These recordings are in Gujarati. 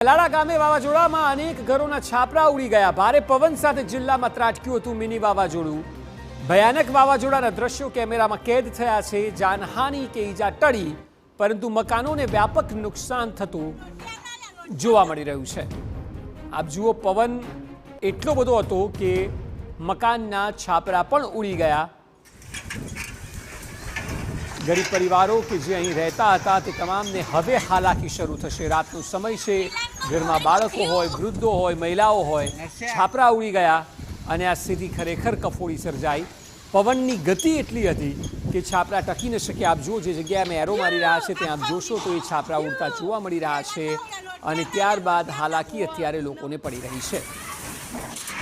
તાલાળા ગામે વાવાઝોડામાં અનેક ઘરોના છાપરા ઉડી ગયા। ભારે પવન સાથે જિલ્લામાં ત્રાટક્યું હતું મિની વાવાઝોડું। ભયાનક વાવાઝોડાના દ્રશ્યો કેમેરામાં કેદ થયા છે। જાનહાનિ કે ઈજા ટળી, પરંતુ મકાનોને વ્યાપક નુકસાન થતું જોવા મળી રહ્યું છે। આપ જુઓ, પવન એટલો બધો હતો કે મકાનના છાપરા પણ ઉડી ગયા। ગરીબ પરિવારો કે જે અહીં રહેતા હતા તે તમામને હવે હાલાકી શરૂ થશે। રાતનો સમય છે, ઘરમાં બાળકો હોય, વૃદ્ધો હોય, મહિલાઓ હોય, છાપરા ઉડી ગયા અને આ સ્થિતિ ખરેખર કફોડી સર્જાઈ। પવનની ગતિ એટલી હતી કે છાપરા ટકી ન શકે। આપ જુઓ, જે જગ્યાએ અમે એરો મારી રહ્યા છે ત્યાં આપ જોશો તો એ છાપરા ઉડતા જોવા મળી રહ્યા છે અને ત્યારબાદ હાલાકી અત્યારે લોકોને પડી રહી છે।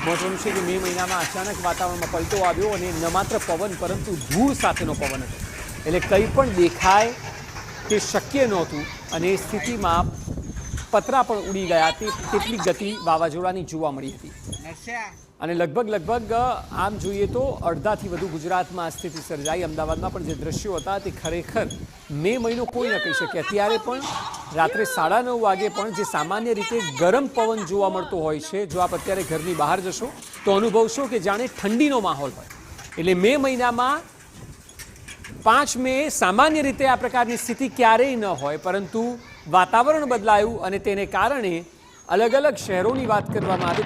મહત્વનું છે કે મે મહિનામાં અચાનક વાતાવરણમાં પલટો આવ્યો અને ન માત્ર પવન પરંતુ ધૂળ સાથેનો પવન હતો, એટલે કંઈ પણ દેખાય તે શક્ય નહોતું અને એ સ્થિતિમાં પતરા પણ ઉડી ગયા। તેટલી ગતિ વાવાઝોડાની જોવા મળી હતી અને લગભગ આમ જોઈએ તો અડધાથી વધુ ગુજરાતમાં આ સ્થિતિ સર્જાઈ। અમદાવાદમાં પણ જે દ્રશ્યો હતા તે ખરેખર મે મહિનો કોઈ ન કહી શકે। અત્યારે પણ રાત્રે 9:30 વાગે પણ જે સામાન્ય રીતે ગરમ પવન જોવા મળતો હોય છે, જો આપ અત્યારે ઘરની બહાર જશો તો અનુભવશો કે જાણે ઠંડીનો માહોલ હોય। એટલે મે મહિનામાં 5 મે સામાન્ય રીતે આ પ્રકારની સ્થિતિ ક્યારેય ન હોય, પરંતુ વાતાવરણ બદલાયું અને તેને કારણે અલગ અલગ શહેરોની વાત કરવામાં આવે તો